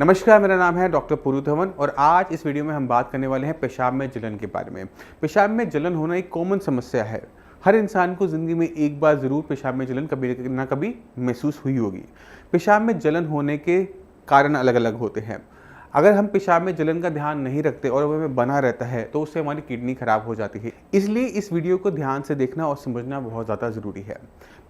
नमस्कार, मेरा नाम है डॉक्टर पुरु धवन और आज इस वीडियो में हम बात करने वाले हैं पेशाब में जलन के बारे में। पेशाब में जलन होना एक कॉमन समस्या है। हर इंसान को ज़िंदगी में एक बार ज़रूर पेशाब में जलन कभी ना कभी महसूस हुई होगी। पेशाब में जलन होने के कारण अलग अलग होते हैं। अगर हम पेशाब में जलन का ध्यान नहीं रखते और वो हमें बना रहता है तो उससे हमारी किडनी खराब हो जाती है। इसलिए इस वीडियो को ध्यान से देखना और समझना बहुत ज़्यादा ज़रूरी है।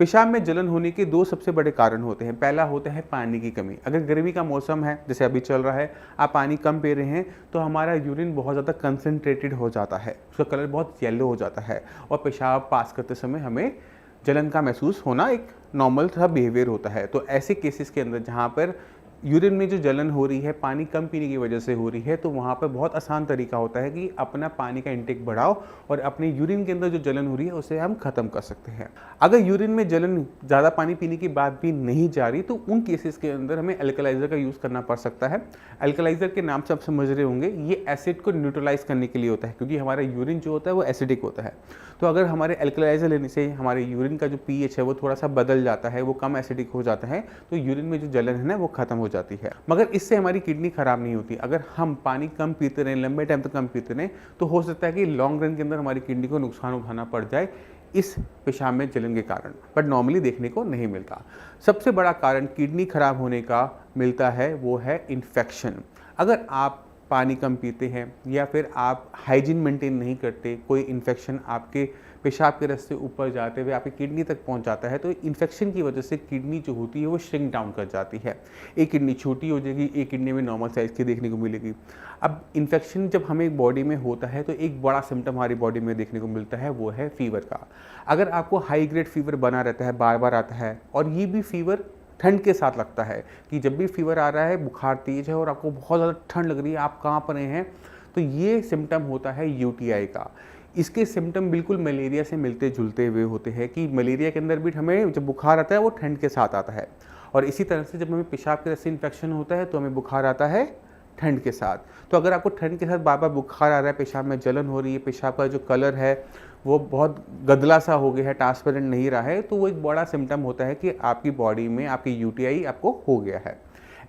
पेशाब में जलन होने के दो सबसे बड़े कारण होते हैं। पहला होता है पानी की कमी। अगर गर्मी का मौसम है, जैसे अभी चल रहा है, आप पानी कम पी रहे हैं तो हमारा यूरिन बहुत ज़्यादा कंसनट्रेटेड हो जाता है, उसका कलर बहुत येलो हो जाता है और पेशाब पास करते समय हमें जलन का महसूस होना एक नॉर्मल सा बिहेवियर होता है। तो ऐसे केसेस के अंदर जहाँ पर यूरिन में जो जलन हो रही है पानी कम पीने की वजह से हो रही है, तो वहाँ पर बहुत आसान तरीका होता है कि अपना पानी का इंटेक बढ़ाओ और अपने यूरिन के अंदर जो जलन हो रही है उसे हम खत्म कर सकते हैं। अगर यूरिन में जलन ज़्यादा पानी पीने के बाद भी नहीं जा रही तो उन केसेस के अंदर हमें एल्कलाइज़र का यूज़ करना पड़ सकता है। एल्कलाइज़र के नाम से आप समझ रहे होंगे, ये एसिड को न्यूट्रलाइज करने के लिए होता है, क्योंकि हमारा यूरिन जो होता है वो एसिडिक होता है। तो अगर हमारे एल्कलाइज़र लेने से हमारे यूरिन का जो पीएच है वो थोड़ा सा बदल जाता है, वो कम एसिडिक हो जाता है, तो यूरिन में जो जलन है ना वो खत्म हो जाती है। मगर इससे हमारी किडनी खराब नहीं होती। अगर हम पानी कम पीते रहें, लंबे टाइम तक कम पीते रहें, तो हो सकता है कि लॉन्ग रन के अंदर हमारी किडनी को नुकसान उठाना पड़ जाए इस पेशाब में जलन के कारण, बट नॉर्मली देखने को नहीं मिलता। सबसे बड़ा कारण किडनी खराब होने का मिलता है वो है इन्फेक्शन। अगर आप पानी कम पीते हैं या फिर आप हाइजीन मेंटेन नहीं करते, कोई इन्फेक्शन आपके पेशाब के रास्ते ऊपर जाते हुए आपकी किडनी तक पहुंच जाता है, तो इन्फेक्शन की वजह से किडनी जो होती है वो श्रिंक डाउन कर जाती है। एक किडनी छोटी हो जाएगी, एक किडनी में नॉर्मल साइज़ की देखने को मिलेगी। अब इन्फेक्शन जब हमें बॉडी में होता है तो एक बड़ा सिम्टम हमारी बॉडी में देखने को मिलता है, वो है फीवर का। अगर आपको हाई ग्रेड फीवर बना रहता है, बार बार आता है, और ये भी फीवर ठंड के साथ लगता है कि जब भी फीवर आ रहा है, बुखार तेज है और आपको बहुत ज़्यादा ठंड लग रही है, आप काँप रहे हैं, तो ये सिम्टम होता है यूटीआई का। इसके सिम्टम बिल्कुल मलेरिया से मिलते जुलते हुए होते हैं कि मलेरिया के अंदर भी हमें जब बुखार आता है वो ठंड के साथ आता है, और इसी तरह से जब हमें पेशाब के रास्ते इन्फेक्शन होता है तो हमें बुखार आता है ठंड के साथ। तो अगर आपको ठंड के साथ बार बार बुखार आ रहा है, पेशाब में जलन हो रही है, पेशाब का जो कलर है वो बहुत गदला सा हो गया है, ट्रांसपेरेंट नहीं रहा है, तो वो एक बड़ा सिम्टम होता है कि आपकी बॉडी में आपकी यूटीआई आपको हो गया है।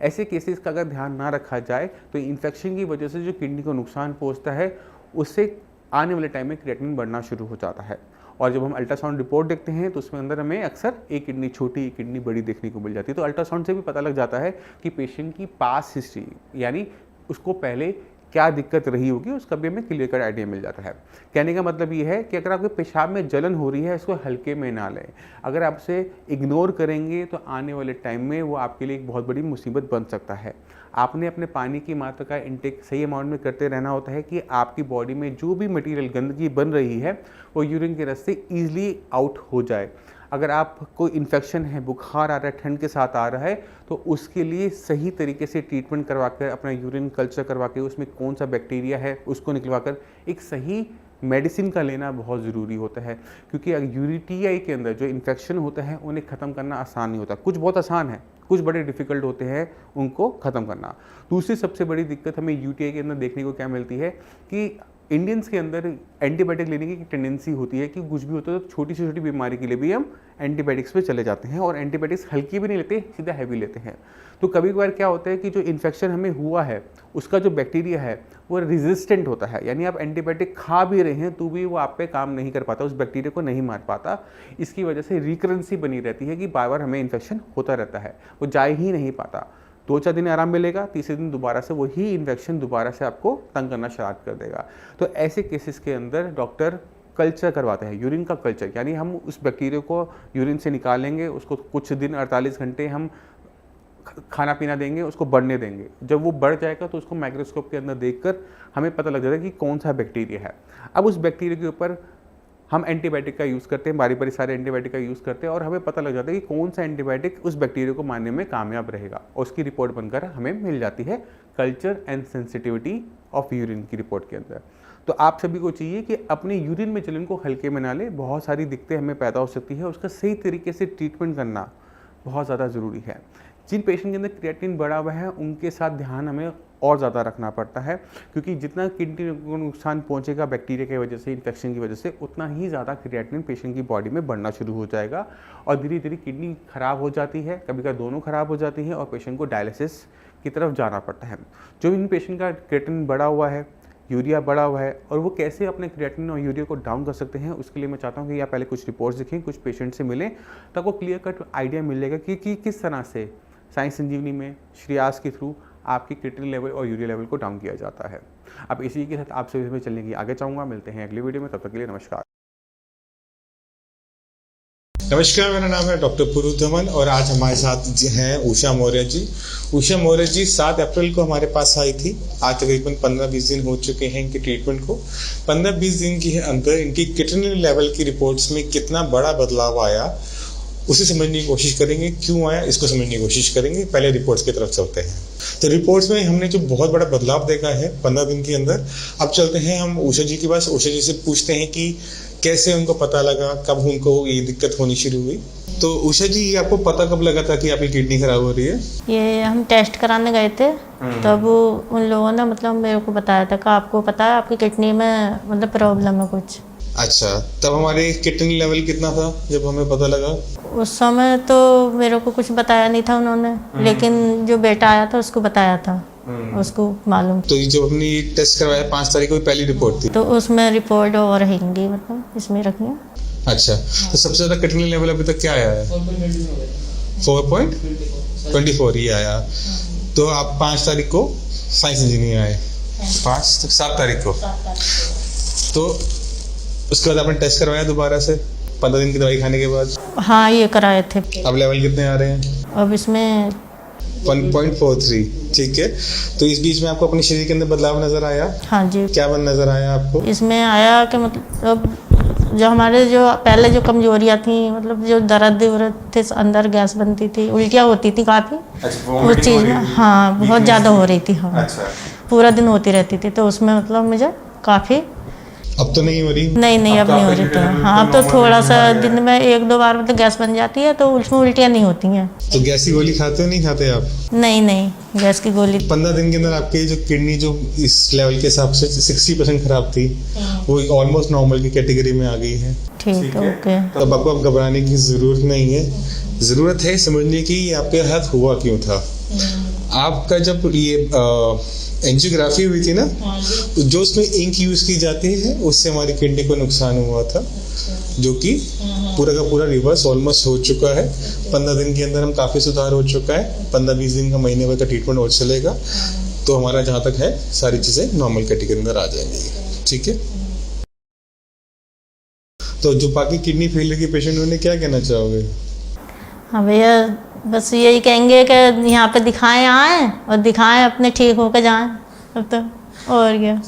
ऐसे केसेस का अगर ध्यान ना रखा जाए तो इन्फेक्शन की वजह से जो किडनी को नुकसान पहुँचता है, उससे आने वाले टाइम में क्रिएटिनिन बढ़ना शुरू हो जाता है। और जब हम अल्ट्रासाउंड रिपोर्ट देखते हैं तो उसमें अंदर हमें अक्सर एक किडनी छोटी, एक किडनी बड़ी देखने को मिल जाती है। तो अल्ट्रासाउंड से भी पता लग जाता है कि पेशेंट की पास्ट हिस्ट्री, यानी उसको पहले क्या दिक्कत रही होगी, उसका भी हमें क्लियर कट आइडिया मिल जाता है। कहने का मतलब ये है कि अगर आपके पेशाब में जलन हो रही है, इसको हल्के में ना लें। अगर आप उसे इग्नोर करेंगे तो आने वाले टाइम में वो आपके लिए एक बहुत बड़ी मुसीबत बन सकता है। आपने अपने पानी की मात्रा का इंटेक सही अमाउंट में करते रहना होता है कि आपकी बॉडी में जो भी मटेरियल गंदगी बन रही है वो यूरिन के रास्ते ईजिली आउट हो जाए। अगर आपको इन्फेक्शन है, बुखार आ रहा है, ठंड के साथ आ रहा है, तो उसके लिए सही तरीके से ट्रीटमेंट करवा कर, अपना यूरिन कल्चर करवा के उसमें कौन सा बैक्टीरिया है उसको निकलवा कर एक सही मेडिसिन का लेना बहुत ज़रूरी होता है। क्योंकि यूटीआई के अंदर जो इन्फेक्शन होता है उन्हें ख़त्म करना आसान नहीं होता। कुछ बहुत आसान है, कुछ बड़े डिफ़िकल्ट होते हैं उनको ख़त्म करना। दूसरी सबसे बड़ी दिक्कत हमें यूटीआई के अंदर देखने को क्या मिलती है कि इंडियंस के अंदर एंटीबायोटिक लेने की टेंडेंसी होती है कि कुछ भी होता है तो छोटी से छोटी बीमारी के लिए भी हम एंटीबायोटिक्स पे चले जाते हैं, और एंटीबायोटिक्स हल्की भी नहीं लेते, सीधा हैवी लेते हैं। तो कभी कभार क्या होता है कि जो इन्फेक्शन हमें हुआ है उसका जो बैक्टीरिया है वो रेजिस्टेंट होता है, यानी आप एंटीबायोटिक खा भी रहे हैं तो भी वो आप पे काम नहीं कर पाता, उस बैक्टीरिया को नहीं मार पाता। इसकी वजह से रिकरेंसी बनी रहती है कि बार बार हमें इन्फेक्शन होता रहता है, वो जा ही नहीं पाता। 2-4 दिन आराम मिलेगा, तीसरे दिन दोबारा से वही इन्फेक्शन दोबारा से आपको तंग करना स्टार्ट कर देगा। तो ऐसे केसेस के अंदर डॉक्टर कल्चर करवाते हैं, यूरिन का कल्चर, यानी हम उस बैक्टीरिया को यूरिन से निकालेंगे, उसको कुछ दिन 48 घंटे हम खाना पीना देंगे, उसको बढ़ने देंगे। जब वो बढ़ जाएगा तो उसको माइक्रोस्कोप के अंदर देखकर हमें पता लग जाता है कि कौन सा बैक्टीरिया है। अब उस बैक्टीरिया के ऊपर हम एंटीबायोटिक का यूज़ करते हैं, बारी बारी सारे एंटीबायोटिक का यूज़ करते हैं, और हमें पता लग जाता है कि कौन सा एंटीबायोटिक उस बैक्टीरिया को मारने में कामयाब रहेगा, और उसकी रिपोर्ट बनकर हमें मिल जाती है culture and sensitivity of urine की रिपोर्ट के अंदर। तो आप सभी को चाहिए कि अपने यूरिन में जलन को हल्के में ना लें, बहुत सारी दिक्कतें हमें पैदा हो सकती है, उसका सही तरीके से ट्रीटमेंट करना बहुत ज़्यादा ज़रूरी है। जिन पेशेंट के अंदर क्रिएटिनिन बढ़ा हुआ है उनके साथ ध्यान हमें और ज़्यादा रखना पड़ता है, क्योंकि जितना किडनी को नुकसान पहुंचेगा बैक्टीरिया की वजह से, इन्फेक्शन की वजह से, उतना ही ज़्यादा क्रिएटिनिन पेशेंट की बॉडी में बढ़ना शुरू हो जाएगा और धीरे धीरे किडनी खराब हो जाती है, कभी कभी दोनों खराब हो जाती है और पेशेंट को डायलिसिस की तरफ जाना पड़ता है। जो भी पेशेंट का क्रिएटिनिन बढ़ा हुआ है, यूरिया बढ़ा हुआ है, और वो कैसे अपने क्रिएटिनिन और यूरिया को डाउन कर सकते हैं, उसके लिए मैं चाहता हूँ कि आप पहले कुछ रिपोर्ट्स देखें, कुछ पेशेंट से मिलें, तो आपको क्लियर कट आइडिया मिलेगा कि किस तरह से साइंस संजीवनी में श्रेयास के थ्रू आपकी क्रिएटिनिन लेवल और यूरिया लेवल को डाउन किया जाता है। अब इसी के साथ आपसे में चलने की आगे चाहूँगा। मिलते हैं अगली वीडियो में, तब तक के लिए नमस्कार। नमस्कार, मेरा नाम है डॉक्टर पुरुधमन और आज हमारे साथ हैं उषा मौर्य जी। उषा मौर्य जी 7 अप्रैल को हमारे पास आई थी। आज तकरीबन 15-20 दिन हो चुके हैं इनके ट्रीटमेंट को। 15-20 दिन के अंदर इनकी क्रिएटिनिन लेवल की रिपोर्ट्स में कितना बड़ा बदलाव आया, उसे समझने की कोशिश करेंगे। क्यों आया, इसको समझने की कोशिश करेंगे। पहले रिपोर्ट्स की तरफ चलते हैं। तो रिपोर्ट्स में हमने जो बहुत बड़ा बदलाव देखा है 15 दिन के अंदर। अब चलते हैं हम उषा जी के पास। उषा जी से पूछते हैं कि कैसे उनको पता लगा, कब उनको ये दिक्कत होनी शुरू हुई। तो उषा जी, आपको पता कब लगा था कि आपकी किडनी खराब हो रही है? ये हम टेस्ट कराने गए थे, तब उन लोगों ने मतलब मेरे को बताया था कि आपको पता है आपकी किडनी में मतलब प्रॉब्लम है कुछ। अच्छा, तब हमारे किडनी लेवल कितना था जब हमें पता लगा? उस समय तो मेरे को कुछ बताया नहीं था उन्होंने, लेकिन जो बेटा आया था उसको बताया था, उसको मालूम। तो ये जो हमने टेस्ट करवाया 5 तारीख को पहली रिपोर्ट थी, तो उसमें रिपोर्ट और रहेंगी, मतलब इसमें रखिए। अच्छा, तो सबसे ज्यादा किडनी लेवल अभी तक क्या आया है? 4.24 ही आया। तो आप 5 तारीख को साइंस इंजीनियर आए, 7 तारीख को। तो उसके बाद आपने टेस्ट करवाया दोबारा से 15 दिन की दवाई खाने के बाद? हाँ, ये कराए थे। अब लेवल कितने आ रहे हैं? अब इसमें 1.43। ठीक है। तो इस बीच में आपको अपने शरीर के अंदर बदलाव नजर आया? हाँ जी। क्या नजर आया आपको? इसमें आया कि मतलब जो हमारे जो पहले जो कमजोरियाँ थी, मतलब जो दर्द थे, अंदर गैस बनती थी, उल्टियाँ होती थी काफ़ी। उस चीज़ में हाँ बहुत ज़्यादा हो रही थी। हाँ, पूरा दिन होती रहती थी। तो उसमें मतलब मुझे काफ़ी। अब तो नहीं हो रही? नहीं, अब नहीं हो रही। तो हाँ, अब तो थोड़ा सा दिन में 1-2 बार मतलब गैस बन जाती है, तो उसमें उल्टियाँ नहीं होती हैं। तो गैस की गोली खाते हो, नहीं खाते आप? नहीं, गैस की गोली। 15 दिन के अंदर आपकी जो किडनी जो इस लेवल के हिसाब से 60% खराब थी, वो ऑलमोस्ट नॉर्मल की कैटेगरी में आ गई है। ठीक है, ओके। तो अब आपको घबराने की जरूरत नहीं है। जरूरत है समझने की आपके साथ हुआ क्यों था। आपका जब ये एंजियोग्राफी हुई थी ना, जो उसमें इंक यूज की जाती है, उससे हमारी किडनी को नुकसान हुआ था, जो कि पूरा का पूरा रिवर्स ऑलमोस्ट हो चुका है। 15 दिन के अंदर हम काफ़ी सुधार हो चुका है। 15-20 दिन का, महीने भर का ट्रीटमेंट और चलेगा, तो हमारा जहाँ तक है सारी चीज़ें नॉर्मल कैटेगरी के अंदर आ जाएंगी। ठीक है। तो जो बाकी किडनी फेलियर के पेशेंट उन्हें क्या कहना चाहोगे? हाँ भैया, बस यही कहेंगे कि यहाँ पे दिखाएं, आएँ और दिखाएं, अपने ठीक होकर जाएं। अब तो और क्या।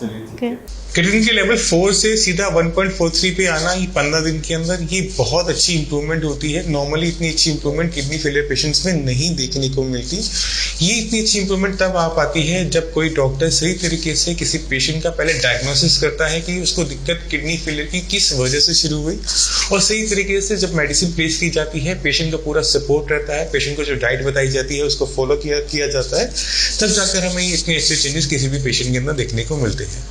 किडनी के लेवल 4 से सीधा 1.43 पे आना, ये 15 दिन के अंदर, ये बहुत अच्छी इंप्रूवमेंट होती है। नॉर्मली इतनी अच्छी इंप्रूवमेंट किडनी फेलियर पेशेंट्स में नहीं देखने को मिलती। ये इतनी अच्छी इंप्रूवमेंट तब आ पाती है जब कोई डॉक्टर सही तरीके से किसी पेशेंट का पहले डायग्नोसिस करता है कि उसको दिक्कत किडनी फेलियर की किस वजह से शुरू हुई, और सही तरीके से जब मेडिसिन प्लेस की जाती है, पेशेंट का पूरा सपोर्ट रहता है, पेशेंट को जो डाइट बताई जाती है उसको फॉलो किया जाता है, तब जाकर हमें इतने अच्छे चेंजेस किसी भी पेशेंट के अंदर देखने को मिलते हैं।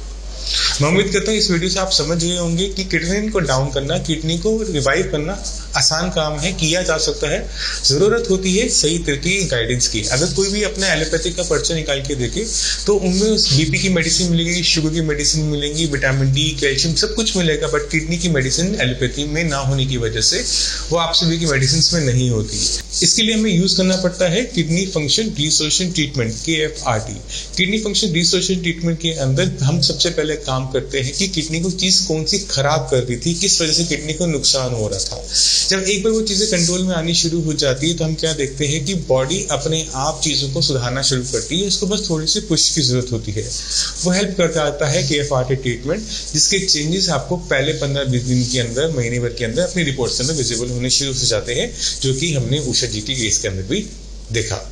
मैं उम्मीद करता हूँ इस वीडियो से आप समझ गए होंगे कि किडनी को डाउन करना, किडनी को रिवाइव करना आसान काम है, किया जा सकता है। ज़रूरत होती है सही तरीके की गाइडेंस की। अगर कोई भी अपने एलोपैथिक का पर्चा निकाल के देखे तो उनमें बीपी की मेडिसिन मिलेगी, शुगर की मेडिसिन मिलेंगी, विटामिन डी, कैल्शियम सब कुछ मिलेगा, बट किडनी की मेडिसिन एलोपैथी में ना होने की वजह से वो आप सभी की मेडिसिन में नहीं होती। इसके लिए हमें यूज़ करना पड़ता है kidney function restoration treatment, KFRT। Kidney function restoration treatment के अंदर हम सबसे पहले काम करते हैं कि किडनी को चीज़ कौन सी खराब कर रही थी, किस वजह से किडनी को नुकसान हो रहा था। जब एक बार वो चीज़ें कंट्रोल में आनी शुरू हो जाती है तो हम क्या देखते हैं कि बॉडी अपने आप चीज़ों को सुधारना शुरू करती है। इसको बस थोड़ी सी पुश की जरूरत होती है। वो हेल्प करता आता है KFRT ट्रीटमेंट, जिसके चेंजेस आपको पहले 15-20 दिन के अंदर, महीने भर के अंदर अपनी रिपोर्ट्स के अंदर विजिबल होने शुरू हो जाते हैं, जो कि हमने उषा जी की केस के अंदर भी देखा।